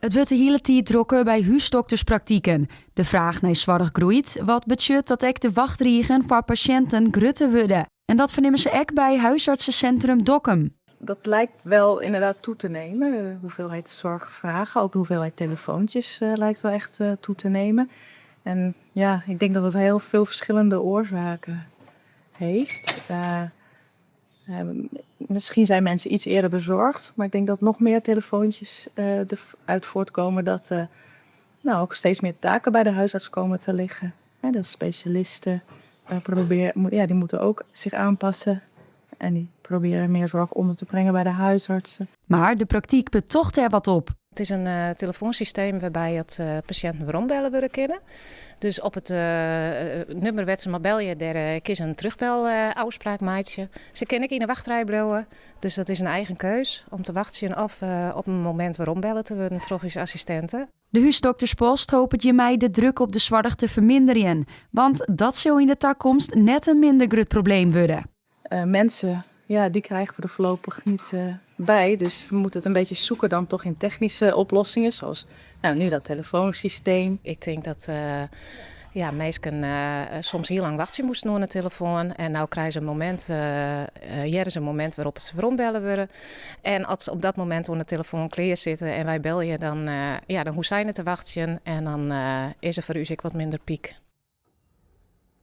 Het wordt de hele tijd drukker bij huisdokterspraktijken. De vraag naar zorg groeit, wat betekent dat ook de wachtriegen voor patiënten groter worden. En dat vernemen ze ook bij huisartsencentrum Dokkum. Dat lijkt wel inderdaad toe te nemen. De hoeveelheid zorgvragen, ook de hoeveelheid telefoontjes lijkt wel echt toe te nemen. En ja, ik denk dat het heel veel verschillende oorzaken heeft. Misschien zijn mensen iets eerder bezorgd, maar ik denk dat nog meer telefoontjes eruit voortkomen dat ook steeds meer taken bij de huisarts komen te liggen. De specialisten die moeten ook zich aanpassen en die proberen meer zorg onder te brengen bij de huisartsen. Maar de praktijk betocht er wat op. Het is een telefoonsysteem waarbij het patiënten weerombellen worden kunnen. Dus op het nummer wat ze maar bellen, daar kies een terugbelafspraak maatje. Ze kennen in de wachtrij blijven, dus dat is een eigen keus om te wachten of op een moment waarom bellen te worden, trogische assistenten. De huisdokterspost hoopt je mij de druk op de zorg te verminderen, want dat zou in de toekomst net een minder groot probleem worden. Mensen, die krijgen we er voorlopig niet bij, dus we moeten het een beetje zoeken dan toch in technische oplossingen, zoals nu dat telefoonsysteem. Ik denk dat mensen soms heel lang wachten moesten naar een telefoon. En nu krijgen ze een moment, hier is een moment waarop ze rondbellen worden. En als ze op dat moment aan de telefoon klaar zitten en wij bellen je, dan hoe zijn het te wachten. En dan is er voor u wat minder piek.